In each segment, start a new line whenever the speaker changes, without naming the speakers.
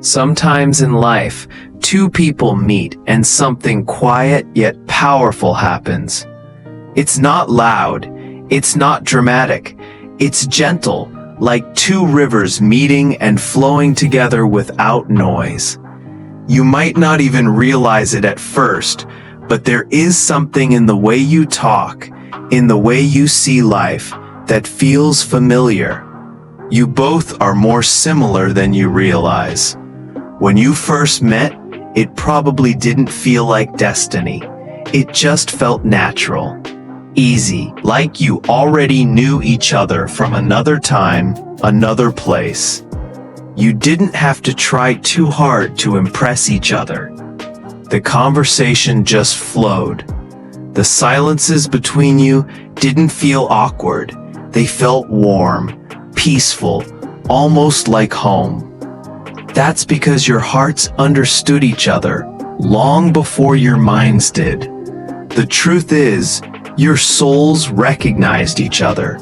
Sometimes in life, two people meet and something quiet yet powerful happens. It's not loud, it's not dramatic, it's gentle, like two rivers meeting and flowing together without noise. You might not even realize it at first, but there is something in the way you talk, in the way you see life, that feels familiar. You both are more similar than you realize. When you first met, it probably didn't feel like destiny. It just felt natural, easy, like you already knew each other from another time, another place. You didn't have to try too hard to impress each other. The conversation just flowed. The silences between you didn't feel awkward. They felt warm, peaceful, almost like home. That's because your hearts understood each other long before your minds did. The truth is, your souls recognized each other.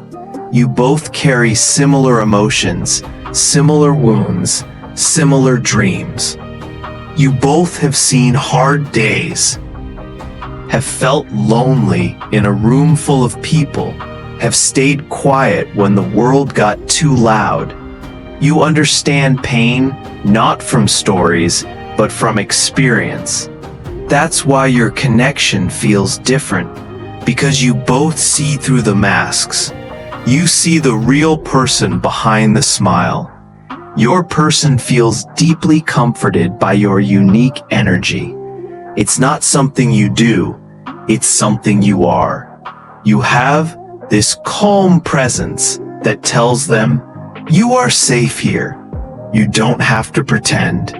You both carry similar emotions, similar wounds, similar dreams. You both have seen hard days, have felt lonely in a room full of people, have stayed quiet when the world got too loud. You understand pain, not from stories, but from experience. That's why your connection feels different, because you both see through the masks. You see the real person behind the smile. Your person feels deeply comforted by your unique energy. It's not something you do, it's something you are. You have this calm presence that tells them, you are safe here. You don't have to pretend.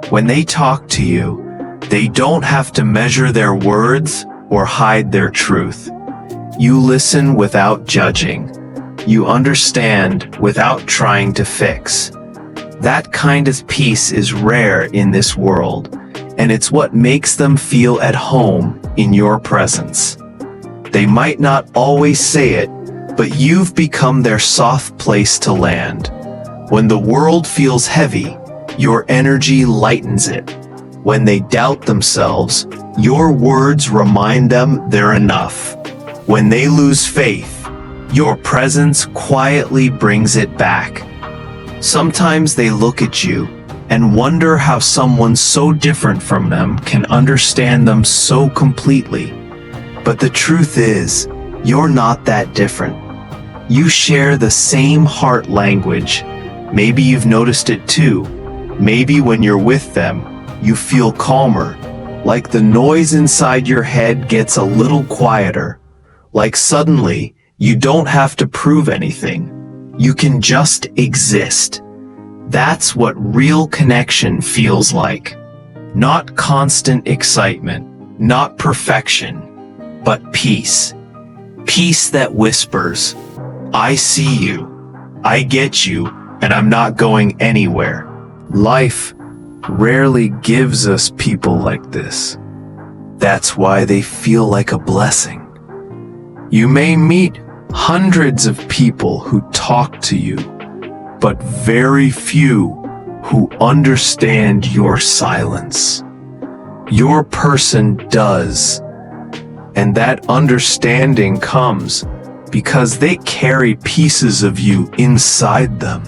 When they talk to you, they don't have to measure their words or hide their truth. You listen without judging. You understand without trying to fix. That kind of peace is rare in this world, and it's what makes them feel at home in your presence. They might not always say it, but you've become their soft place to land. When the world feels heavy, your energy lightens it. When they doubt themselves, your words remind them they're enough. When they lose faith, your presence quietly brings it back. Sometimes they look at you and wonder how someone so different from them can understand them so completely. But the truth is, you're not that different. You share the same heart language. Maybe you've noticed it too. Maybe when you're with them, you feel calmer, like the noise inside your head gets a little quieter, like suddenly you don't have to prove anything. You can just exist. That's what real connection feels like. Not constant excitement, not perfection, but peace. Peace that whispers, I see you, I get you, and I'm not going anywhere. Life rarely gives us people like this. That's why they feel like a blessing. You may meet hundreds of people who talk to you, but very few who understand your silence. Your person does, and that understanding comes because they carry pieces of you inside them.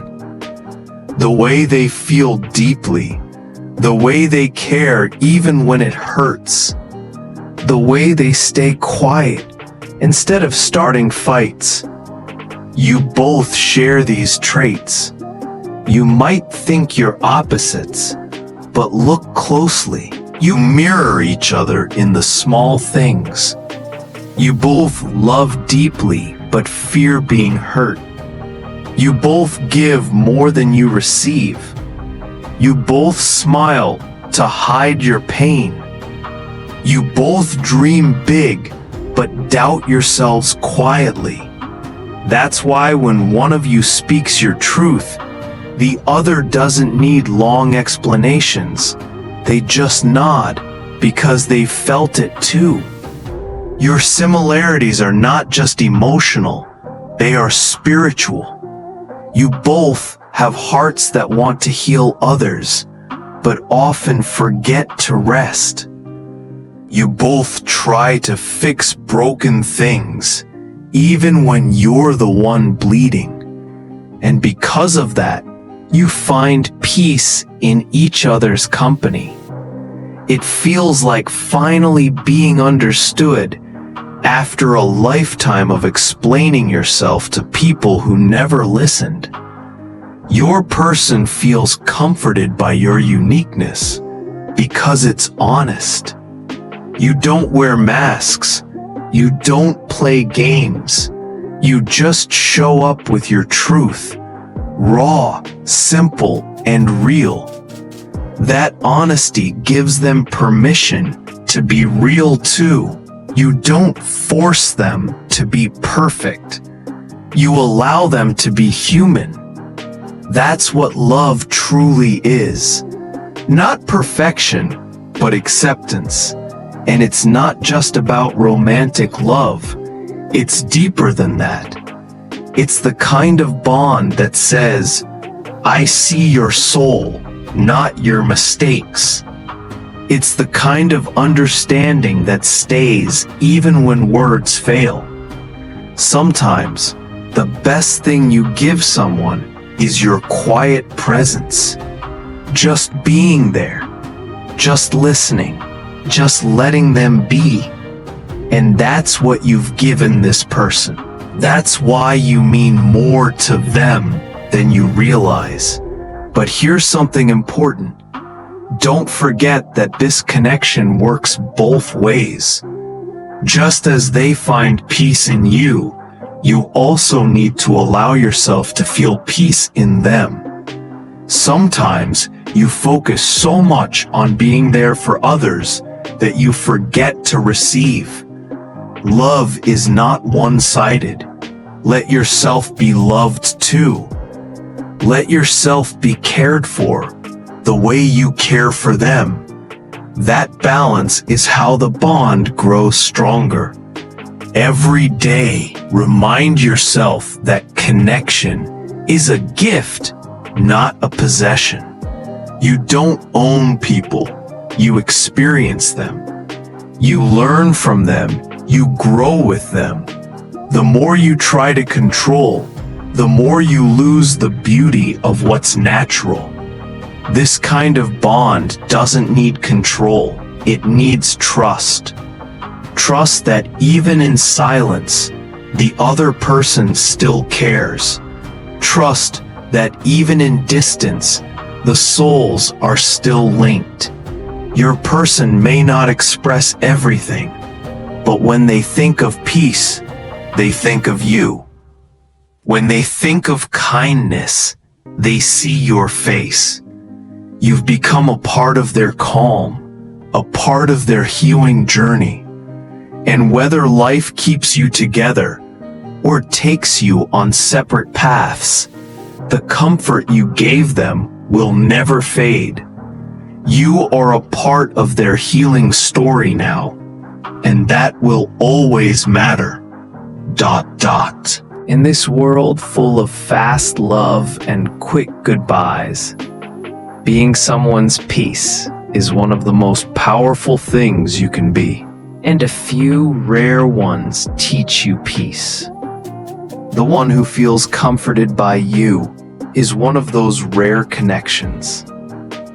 The way they feel deeply, the way they care even when it hurts, the way they stay quiet instead of starting fights. You both share these traits. You might think you're opposites, but look closely. You mirror each other in the small things. You both love deeply, but fear being hurt. You both give more than you receive. You both smile to hide your pain. You both dream big, but doubt yourselves quietly. That's why when one of you speaks your truth, the other doesn't need long explanations. They just nod because they've felt it too. Your similarities are not just emotional, they are spiritual. You both have hearts that want to heal others, but often forget to rest. You both try to fix broken things, even when you're the one bleeding. And because of that, you find peace in each other's company. It feels like finally being understood after a lifetime of explaining yourself to people who never listened. Your person feels comforted by your uniqueness because it's honest. You don't wear masks. You don't play games. You just show up with your truth, raw, simple, and real. That honesty gives them permission to be real too. You don't force them to be perfect. You allow them to be human. That's what love truly is. Not perfection, but acceptance. And it's not just about romantic love. It's deeper than that. It's the kind of bond that says, I see your soul, not your mistakes. It's the kind of understanding that stays even when words fail. Sometimes, the best thing you give someone is your quiet presence. Just being there, just listening, just letting them be. And that's what you've given this person. That's why you mean more to them than you realize. But here's something important. Don't forget that this connection works both ways. Just as they find peace in you, you also need to allow yourself to feel peace in them. Sometimes you focus so much on being there for others that you forget to receive. Love is not one-sided. Let yourself be loved too. Let yourself be cared for the way you care for them. That balance is how the bond grows stronger. Every day, remind yourself that connection is a gift, not a possession. You don't own people, you experience them. You learn from them, you grow with them. The more you try to control, the more you lose the beauty of what's natural. This kind of bond doesn't need control, it needs trust. Trust that even in silence, the other person still cares. Trust that even in distance, the souls are still linked. Your person may not express everything, but when they think of peace, they think of you. When they think of kindness, they see your face. You've become a part of their calm, a part of their healing journey. And whether life keeps you together or takes you on separate paths, the comfort you gave them will never fade. You are a part of their healing story now, and that will always matter. ... In this world full of fast love and quick goodbyes, being someone's peace is one of the most powerful things you can be. And a few rare ones teach you peace. The one who feels comforted by you is one of those rare connections.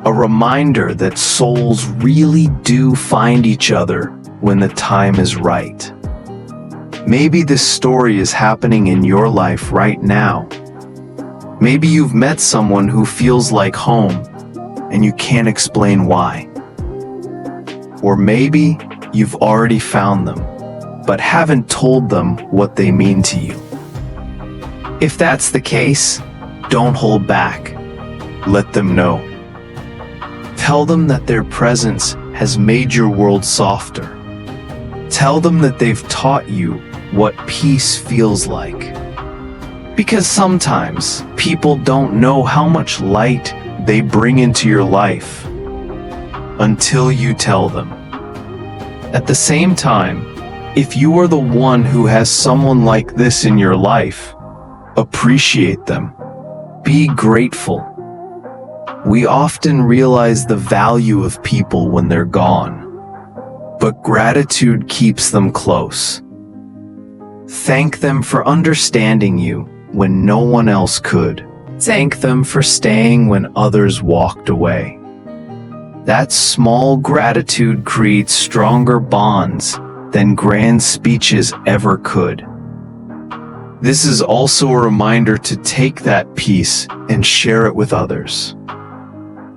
A reminder that souls really do find each other when the time is right. Maybe this story is happening in your life right now. Maybe you've met someone who feels like home, and you can't explain why. Or maybe you've already found them, but haven't told them what they mean to you. If that's the case, don't hold back. Let them know. Tell them that their presence has made your world softer. Tell them that they've taught you what peace feels like. Because sometimes people don't know how much light they bring into your life until you tell them. At the same time, if you are the one who has someone like this in your life, appreciate them. Be grateful. We often realize the value of people when they're gone, but gratitude keeps them close. Thank them for understanding you when no one else could. Thank them for staying when others walked away. That small gratitude creates stronger bonds than grand speeches ever could. This is also a reminder to take that peace and share it with others.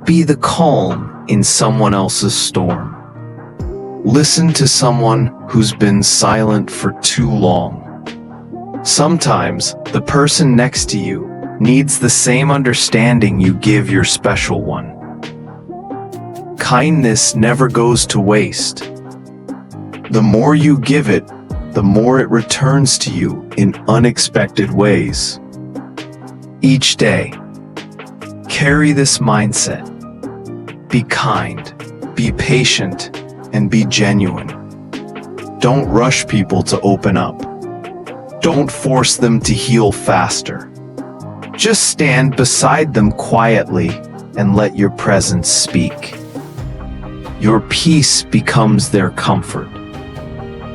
Be the calm in someone else's storm. Listen to someone who's been silent for too long. Sometimes the person next to you needs the same understanding you give your special one. Kindness never goes to waste. The more you give it, the more it returns to you in unexpected ways. Each day, carry this mindset. Be kind, be patient, and be genuine. Don't rush people to open up. Don't force them to heal faster. Just stand beside them quietly and let your presence speak. Your peace becomes their comfort.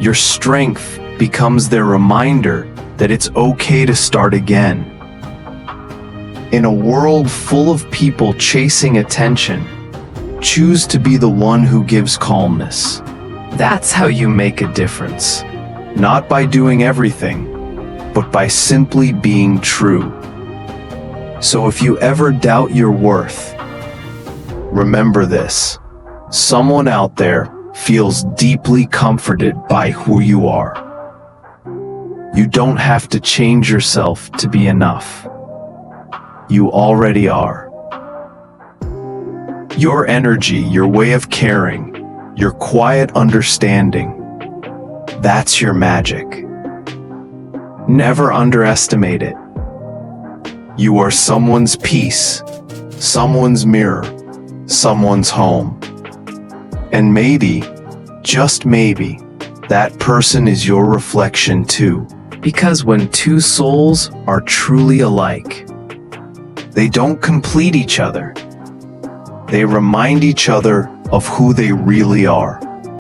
Your strength becomes their reminder that it's okay to start again. In a world full of people chasing attention, choose to be the one who gives calmness. That's how you make a difference. Not by doing everything, but by simply being true. So if you ever doubt your worth, remember this. Someone out there feels deeply comforted by who you are. You don't have to change yourself to be enough. You already are. Your energy, your way of caring, your quiet understanding, that's your magic. Never underestimate it. You are someone's peace, someone's mirror, someone's home. And maybe, just maybe, that person is your reflection too. Because when two souls are truly alike, they don't complete each other. They remind each other of who they really are.